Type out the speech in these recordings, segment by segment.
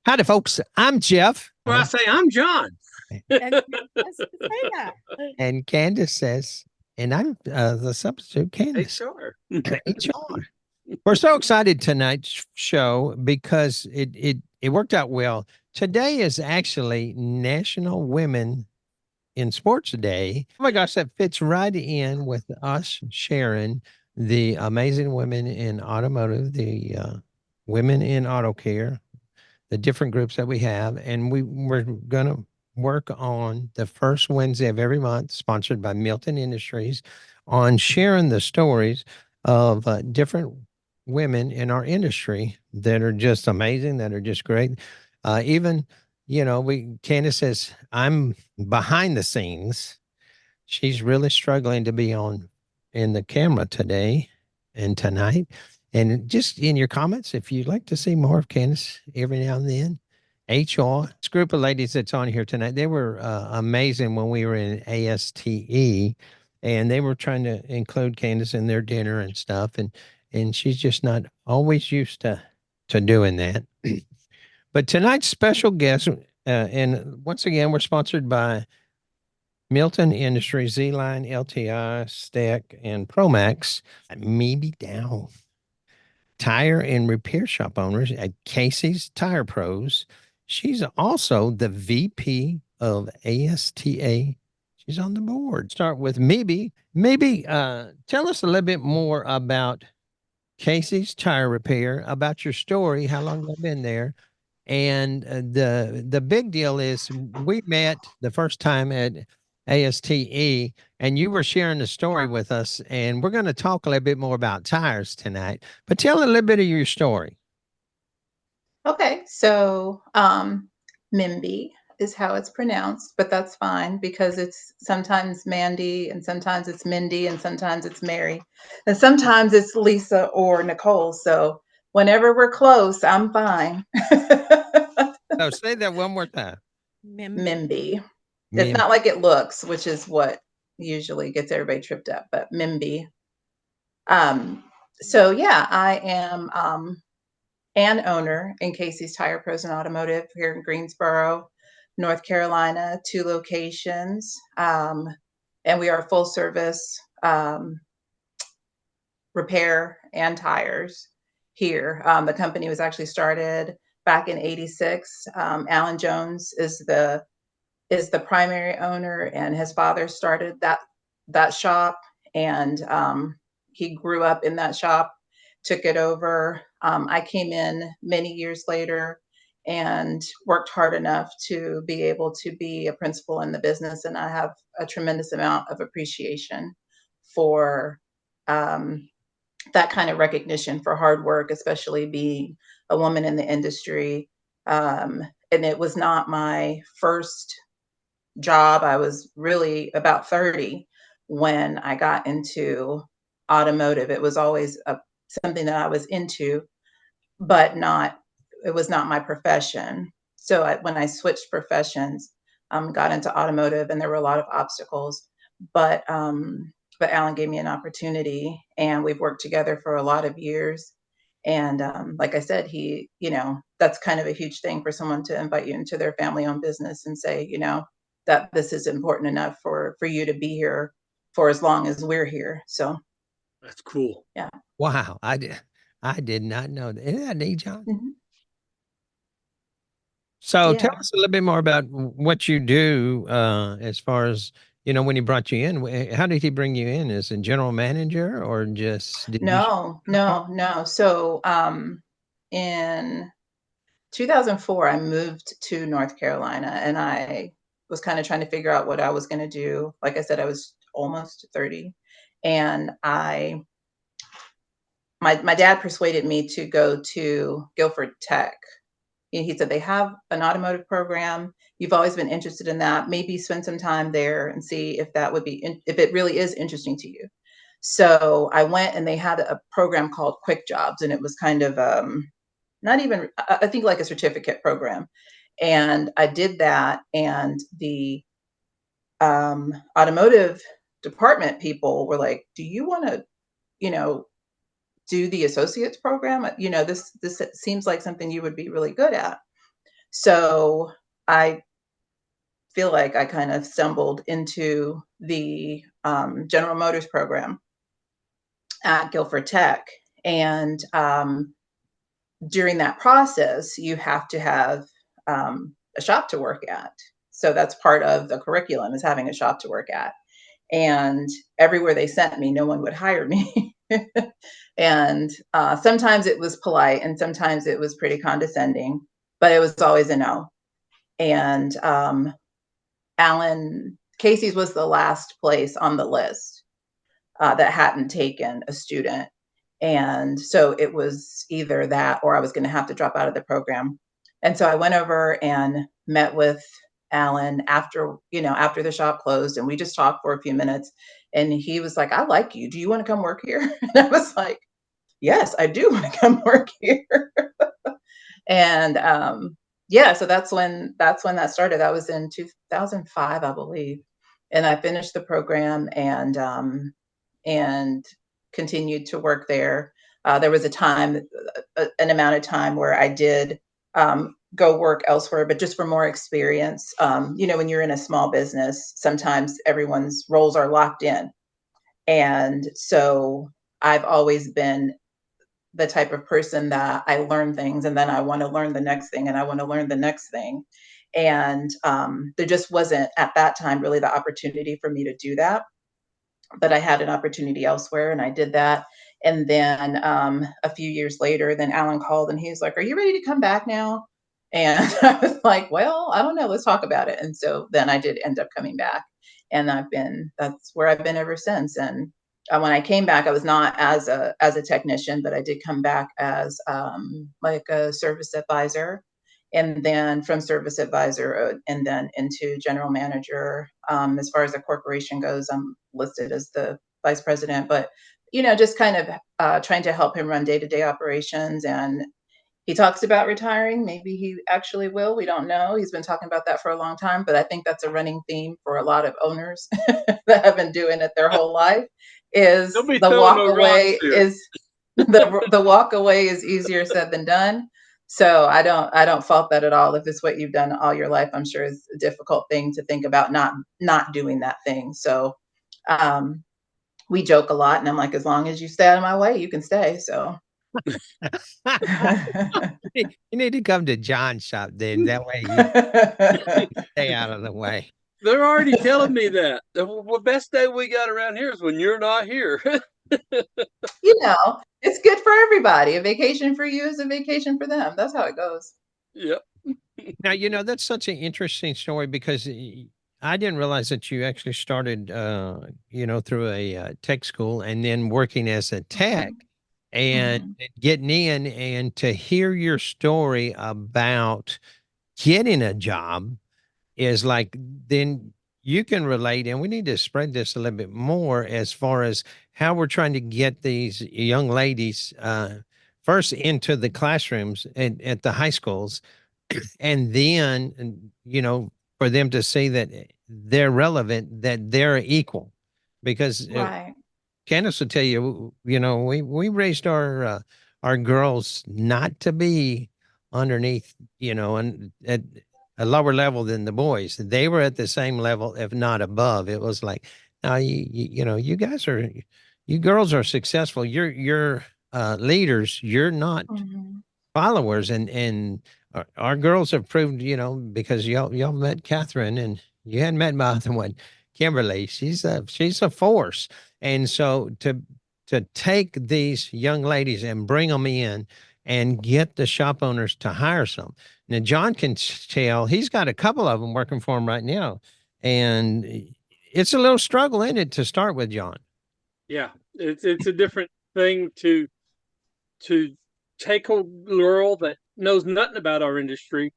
Howdy, folks. I'm Jeff. Well, I say I'm John. And yes, to say that. And Candace says, and I'm the substitute Candace. HR. HR. We're so excited tonight's show because it worked out well. Today is actually National Women in Sports Day. Oh my gosh, that fits right in with us sharing the amazing women in automotive, the women in auto care, the different groups that we have. And we're going to work on the first Wednesday of every month, sponsored by Milton Industries, on sharing the stories of different women in our industry that are just amazing, that are just great. Even, Candace says, I'm behind the scenes. She's really struggling to be on in the camera today and tonight. And just in your comments, if you'd like to see more of Candace every now and then, HR, this group of ladies that's on here tonight, they were amazing when we were in ASTE, and they were trying to include Candace in their dinner and stuff. And she's just not always used to doing that. But tonight's special guest, and once again, we're sponsored by Milton Industries, Z-Line, LTI, Stack, and Promax. Mbie Dowd, tire and repair shop owners at Casey's Tire Pros. She's also the VP of ASTA. She's on the board. Start with Mbie. Mbie, tell us a little bit more about Casey's Tire Repair, about your story, how long you've been there. And the big deal is we met the first time at ASTE, and you were sharing the story with us, and we're going to talk a little bit more about tires tonight. But tell a little bit of your story. Okay, so Mbie is how it's pronounced, but that's fine because it's sometimes Mandy and sometimes it's Mindy and sometimes it's Mary and sometimes it's Lisa or Nicole. So whenever we're close, I'm fine. So say that one more time. Mbie. It's not like it looks, which is what usually gets everybody tripped up, but Mbie. So yeah, I am an owner in Casey's Tire Pros and Automotive here in Greensboro, North Carolina, 2 locations. And we are full service repair and tires here. The company was actually started back in '86. Alan Jones is the primary owner, and his father started that shop, and he grew up in that shop, took it over. I came in many years later and worked hard enough to be able to be a principal in the business, and I have a tremendous amount of appreciation for that kind of recognition for hard work, especially being a woman in the industry. And it was not my first job. I was really about 30 when I got into automotive. It was always something that I was into, but it was not my profession. So when I switched professions, got into automotive, and there were a lot of obstacles, but Alan gave me an opportunity, and we've worked together for a lot of years. And like I said, that's kind of a huge thing for someone to invite you into their family-owned business and say, that this is important enough for you to be here for as long as we're here. So That's cool. yeah. Wow, I did not know that. Isn't that neat, John? Mm-hmm. So tell Yeah. us a little bit more about what you do as far as, when he brought you in. How did he bring you in? As a general manager, or just did you? No. So in 2004, I moved to North Carolina, and I was kind of trying to figure out what I was going to do. Like I said, I was almost 30, and my dad persuaded me to go to Guilford Tech. He said, they have an automotive program. You've always been interested in that. Maybe spend some time there and see if that would be, if it really is interesting to you. So I went, and they had a program called Quick Jobs, and it was kind of not even, I think, like a certificate program. And I did that, and the automotive department people were like, do you want to, do the associates program? This seems like something you would be really good at. So I feel like I kind of stumbled into the General Motors program at Guilford Tech. And during that process, you have to have a shop to work at. So that's part of the curriculum, is having a shop to work at. And everywhere they sent me, no one would hire me. And sometimes it was polite and sometimes it was pretty condescending, but it was always a no. And Casey's was the last place on the list that hadn't taken a student. And so it was either that or I was going to have to drop out of the program. And so I went over and met with Alan after the shop closed, and we just talked for a few minutes. And he was like, "I like you. Do you want to come work here?" And I was like, "Yes, I do want to come work here." And yeah, so that's when that started. That was in 2005, I believe. And I finished the program and continued to work there. There was an amount of time where I did go work elsewhere, but just for more experience. When you're in a small business, sometimes everyone's roles are locked in. And so I've always been the type of person that I learn things and then I want to learn the next thing and I want to learn the next thing. And there just wasn't at that time really the opportunity for me to do that. But I had an opportunity elsewhere and I did that. And then a few years later, then Alan called and he was like, "Are you ready to come back now?" And I was like, "Well, I don't know. Let's talk about it." And so then I did end up coming back. And that's where I've been ever since. And when I came back, I was not as a technician, but I did come back as like a service advisor. And then from service advisor and then into general manager. As far as the corporation goes, I'm listed as the vice president, but just kind of trying to help him run day-to-day operations. And he talks about retiring. Maybe he actually will. We don't know. He's been talking about that for a long time, but I think that's a running theme for a lot of owners that have been doing it their whole life. Is Don't be the throwing walk no away rocks here. is the walk away is easier said than done. So I don't fault that at all. If it's what you've done all your life, I'm sure it's a difficult thing to think about not doing that thing. So we joke a lot, and I'm like, as long as you stay out of my way, you can stay. So You need to come to John's shop then. That way you stay out of the way. They're already telling me that. The best day we got around here is when you're not here. It's good for everybody. A vacation for you is a vacation for them. That's how it goes. Yep. Now, that's such an interesting story because I didn't realize that you actually started, through a tech school and then working as a tech and Mhm. getting in, and to hear your story about getting a job is like, then you can relate, and we need to spread this a little bit more as far as how we're trying to get these young ladies first into the classrooms at the high schools, and then for them to see that they're relevant, that they're equal, because Right. Candace will tell you, we raised our girls not to be underneath, and at a lower level than the boys. They were at the same level, if not above. It was like, now you girls are successful. You're leaders. You're not Mhm. followers, and our girls have proved, because y'all met Catherine, and you hadn't met my other one, Kimberly. She's a force, and so to take these young ladies and bring them in and get the shop owners to hire some. Now John can tell he's got a couple of them working for him right now, and it's a little struggle in it to start with, John. Yeah. It's a different thing to take a girl that knows nothing about our industry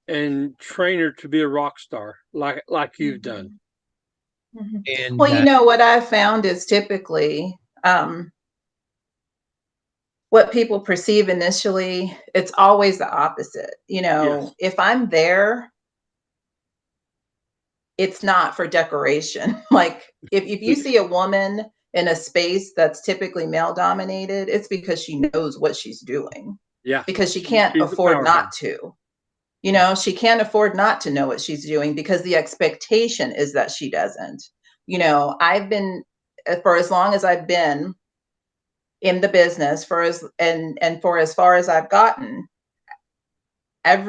and train her to be a rock star like you've done. Mhm. Mhm. And Well, what I've found is typically what people perceive initially, it's always the opposite. Yes. If I'm there, it's not for decoration. Like if you see a woman in a space that's typically male dominated, it's because she knows what she's doing Yeah. because she can't She's the afford powerhouse. not to. You know, she can't afford not to know what she's doing because the expectation is that she doesn't. You know, I've been, for as long as I've been in the business, for as far as I've gotten, I'm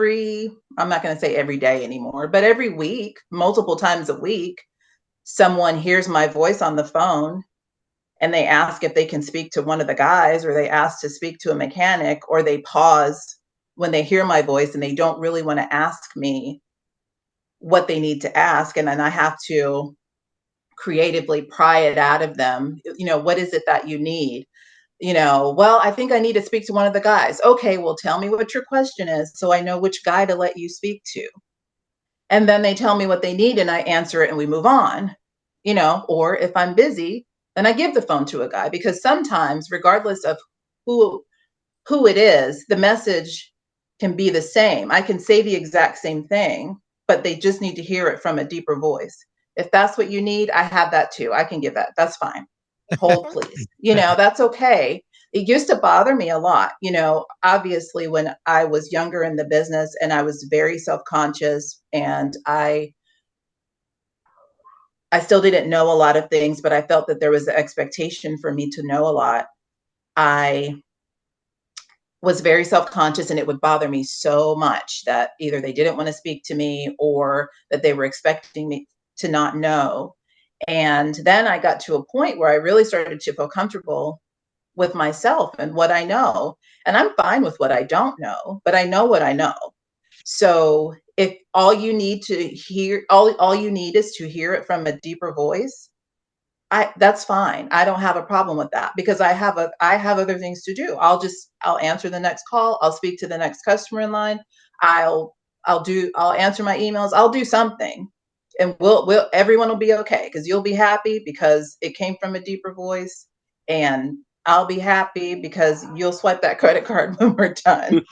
not going to say every day anymore, but every week, multiple times a week, someone hears my voice on the phone and they ask if they can speak to one of the guys, or they ask to speak to a mechanic, or they pause when they hear my voice and they don't really want to ask me what they need to ask. And then I have to creatively pry it out of them. You know, what is it that you need? You know, well, I think I need to speak to one of the guys. Okay, well, tell me what your question is so I know which guy to let you speak to. And then they tell me what they need and I answer it and we move on. You know, or if I'm busy, then I give the phone to a guy, because sometimes, regardless of who it is, the message can be the same. I can say the exact same thing, but they just need to hear it from a deeper voice. If that's what you need, I have that too. I can give that. That's fine. Hold, please. You know, that's okay. It used to bother me a lot. You know, obviously, when I was younger in the business and I was very self-conscious, and I still didn't know a lot of things, but I felt that there was an expectation for me to know a lot. I was very self-conscious, and it would bother me so much that either they didn't want to speak to me or that they were expecting me to not know. And then I got to a point where I really started to feel comfortable with myself and what I know. And I'm fine with what I don't know, but I know what I know. So if all you need to hear, all you need is to hear it from a deeper voice, that's fine. I don't have a problem with that, because I have other things to do. I'll answer the next call. I'll speak to the next customer in line. I'll I'll answer my emails. I'll do something, and everyone will be okay, because you'll be happy because it came from a deeper voice, and I'll be happy because you'll swipe that credit card when we're done.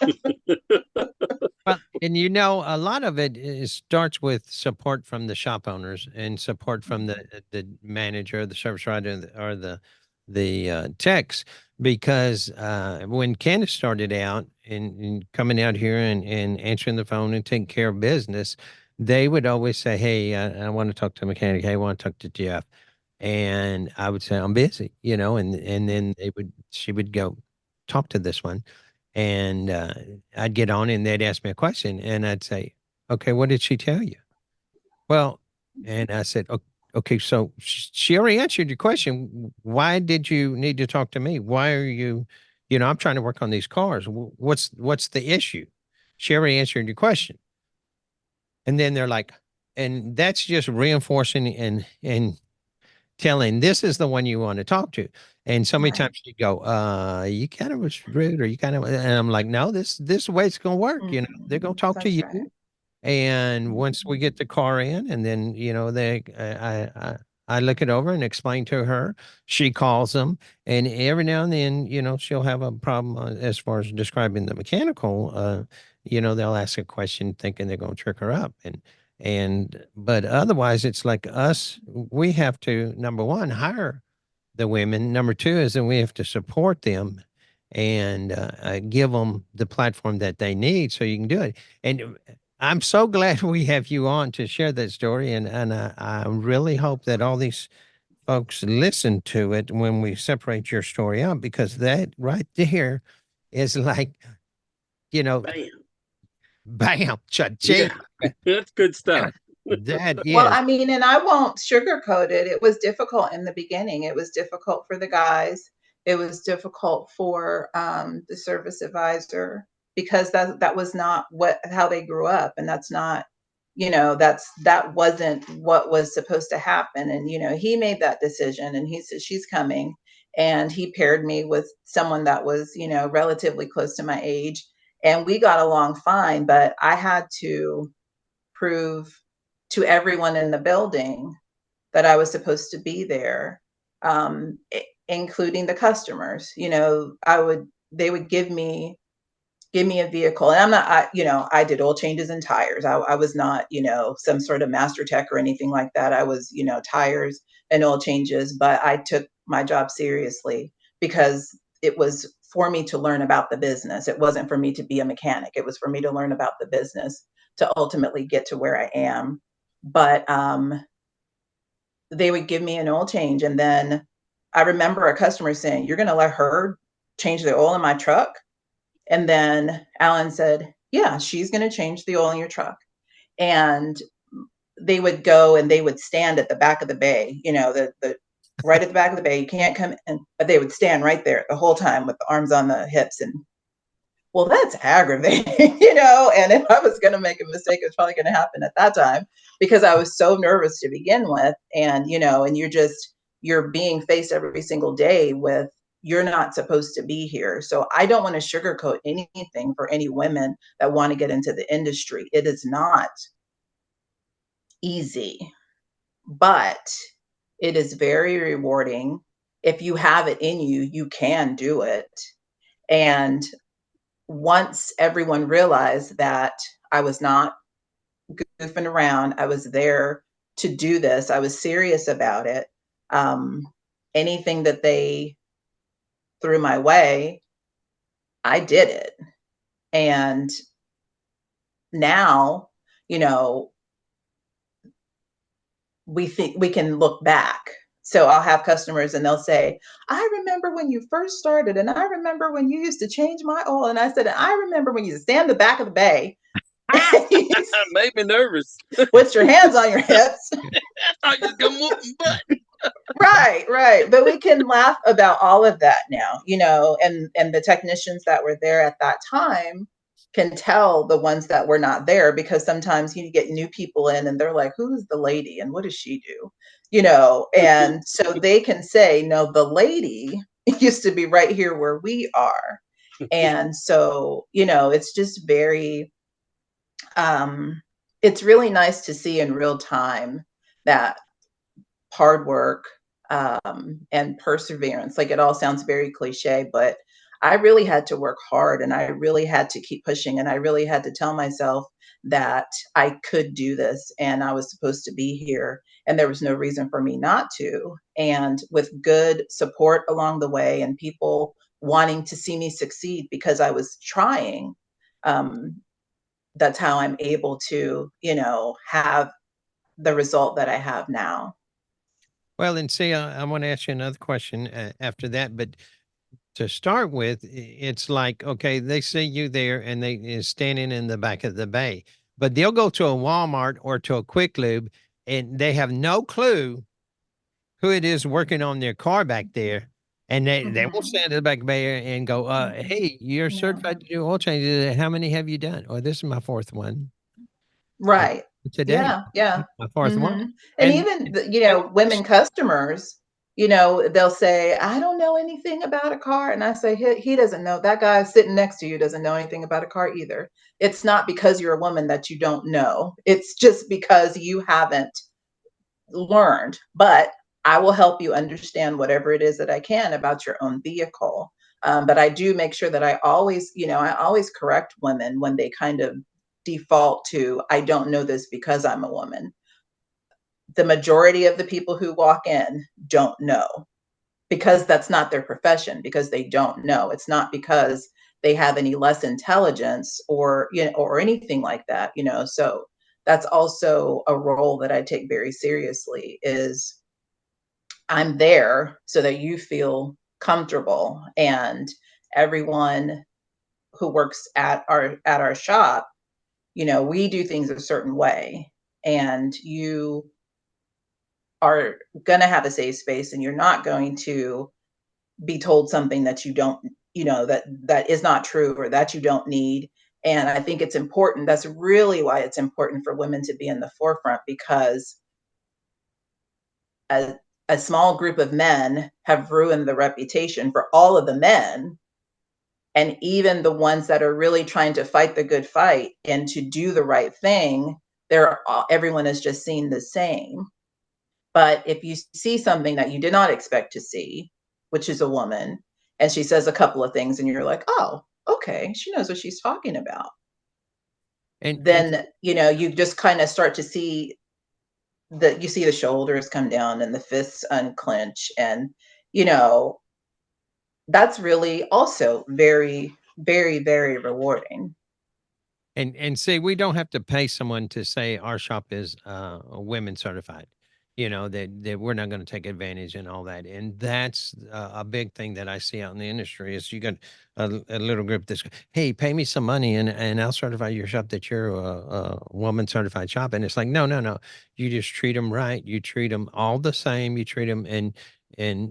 Well, and you know, a lot of it starts with support from the shop owners and support from the manager, the service writer, or the techs. Because when Candace started out and coming out here and answering the phone and taking care of business, they would always say, "Hey, I want to talk to a mechanic. Hey, I want to talk to Jeff." And I would say, "I'm busy," you know, and then she would go, "Talk to this one." And I'd get on and they'd ask me a question and I'd say, "Okay, what did she tell you?" Well, and I said, Okay, so she already answered your question. Why did you need to talk to me? Why are you, I'm trying to work on these cars. What's the issue?" She already answered your question. And then they're like, and that's just reinforcing and telling, this is the one you want to talk to. And so many Right. times you go, you kind of was rude, or you kind of, and I'm like, no, this is the way it's going to work. They're going to talk to That's you. right. And once we get the car in, and then, I look it over and explain to her. She calls them, and every now and then, she'll have a problem as far as describing the mechanical. They'll ask a question thinking they're going to trick her up, but otherwise, it's like us. We have to, number one, hire the women. Number two is that we have to support them and give them the platform that they need so you can do it. And I'm so glad we have you on to share that story. And I really hope that all these folks listen to it when we separate your story out, because that right there is like, you know, Bam. bam, cha-ching. Yeah, that's good stuff. That Well, is. I mean, and I won't sugarcoat it. It was difficult in the beginning. It was difficult for the guys. It was difficult for the service advisor, because that was not how they grew up, and that's not, that wasn't what was supposed to happen. And he made that decision, and he said she's coming, and he paired me with someone that was relatively close to my age, and we got along fine. But I had to prove to everyone in the building that I was supposed to be there, including the customers. They would give me a vehicle, and I'm not, I did oil changes and tires. I was not, some sort of master tech or anything like that. I was, tires and oil changes, but I took my job seriously because it was for me to learn about the business. It wasn't for me to be a mechanic. It was for me to learn about the business. to ultimately get to where I am. But they would give me an oil change, and then I remember a customer saying, "You're going to let her change the oil in my truck?" And then Alan said, "Yeah, she's going to change the oil in your truck." And they would go and they would stand at the back of the bay, the right at the back of the bay. You can't come in, but they would stand right there the whole time with the arms on the hips. And well, that's aggravating, and if I was going to make a mistake, it's probably going to happen at that time because I was so nervous to begin with. And, and you're being faced every single day with, you're not supposed to be here. So I don't want to sugarcoat anything for any women that want to get into the industry. It is not easy, but it is very rewarding. If you have it in you, you can do it. And once everyone realized that I was not goofing around, I was there to do this, I was serious about it. Anything that they threw my way, I did it. And now, we think we can look back. So I'll have customers and they'll say, "I remember when you first started, and I remember when you used to change my oil." And I said, "I remember when you used to stand in the back of the bay." Made me nervous. With your hands on your hips. I just go whooping butt. Right. But we can laugh about all of that now, and the technicians that were there at that time can tell the ones that were not there, because sometimes you get new people in and they're like, "Who's the lady and what does she do?" And so they can say, "No, the lady used to be right here where we are." And so, it's just very, it's really nice to see in real time that hard work, and perseverance. Like, it all sounds very cliche, but I really had to work hard, and I really had to keep pushing, and I really had to tell myself that I could do this and I was supposed to be here and there was no reason for me not to. And with good support along the way and people wanting to see me succeed because I was trying, um, that's how I'm able to, have the result that I have now. Well, and see, I want to ask you another question after that, but to start with, it's like, okay, they see you there and they is standing in the back of the bay, but they'll go to a Walmart or to a Quick Lube and they have no clue who it is working on their car back there. And they will stand in the back of the bay and go, "Hey, you're certified to do oil changes. How many have you done?" Or, "This is my fourth one Right. today, Yeah. my fourth one." And And, even and women customers, they'll say, "I don't know anything about a car." And I say, he doesn't know. That guy sitting next to you doesn't know anything about a car either. It's not because you're a woman that you don't know. It's just because you haven't learned. But I will help you understand whatever it is that I can about your own vehicle. But I do make sure that I always correct women when they kind of default to, "I don't know this because I'm a woman." The majority of the people who walk in don't know, because that's not their profession, because they don't know. It's not because they have any less intelligence or, or anything like that, So that's also a role that I take very seriously, is I'm there so that you feel comfortable. And everyone who works at our shop, we do things a certain way, and you are going to have a safe space, and you're not going to be told something that you don't, that is not true or that you don't need. And I think it's important. That's really why it's important for women to be in the forefront, because a, a small group of men have ruined the reputation for all of the men. And even the ones that are really trying to fight the good fight and to do the right thing, everyone is just seen the same. But if you see something that you did not expect to see, which is a woman, and she says a couple of things and you're like, "Oh, okay, she knows what she's talking about." and Then, you just kind of start to see the shoulders come down and the fists unclench. And, you know, that's really also very, very, very rewarding. And see, we don't have to pay someone to say our shop is women certified. You know that we're not going to take advantage and all that, and that's a big thing that I see out in the industry. Is you got a little group that's, hey, pay me some money and I'll certify your shop that you're a woman certified shop, and it's like, no, no, no, you just treat them right, you treat them all the same, you treat them and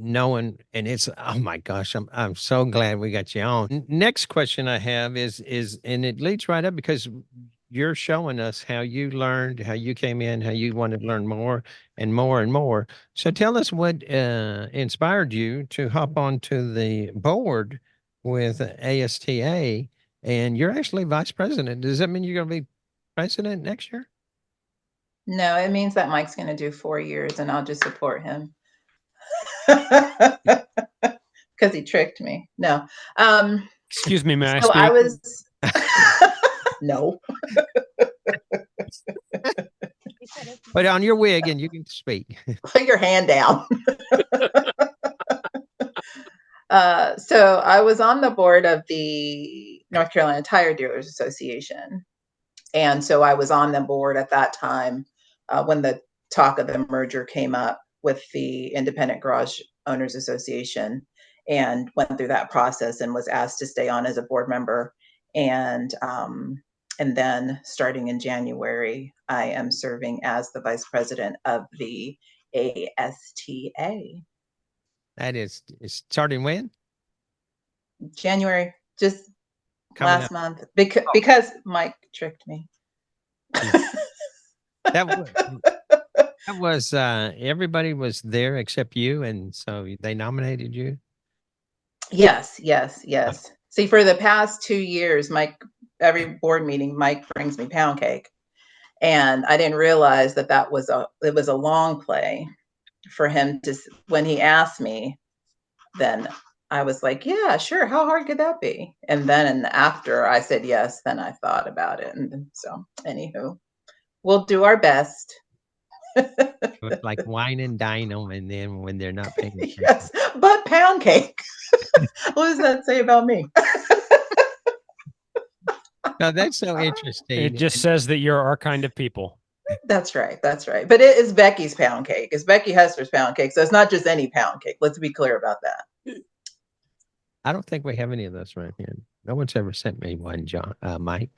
no one, and it's, oh my gosh, I'm so glad we got you on. Next question I have is and it leads right up because you're showing us how you learned, how you came in, how you wanted to learn more and more and more. So tell us what inspired you to hop onto the board with ASTA, and you're actually vice president. Does that mean you're going to be president next year? No, it means that Mike's going to do 4 years and I'll just support him. Because he tricked me. No. Excuse me, may I So speak? I was no. Put on your wig and you can speak. Put your hand down. So I was on the board of the North Carolina Tire Dealers Association. And so I was on the board at that time when the talk of the merger came up with the Independent Garage Owners Association, and went through that process and was asked to stay on as a board member. And then starting in January, I am serving as the vice president of the ASTA. That is starting when? January, just Coming last up. month, because Mike tricked me. That was everybody was there except you, and so they nominated you. Yes. See, for the past 2 years, Mike, every board meeting, Mike brings me pound cake, and I didn't realize that it was a long play for him to. When he asked me, then I was like, yeah, sure. How hard could that be? And then after I said yes, then I thought about it, and so anywho, we'll do our best. It's like wine and dine them, and then when they're not paying attention. Yes, but pound cake. What does that say about me? No, that's so interesting. It just says that you're our kind of people. That's right. But it is Becky's pound cake. It's Becky Hester's pound cake. So it's not just any pound cake. Let's be clear about that. I don't think we have any of those right here. No one's ever sent me one, John, Mike.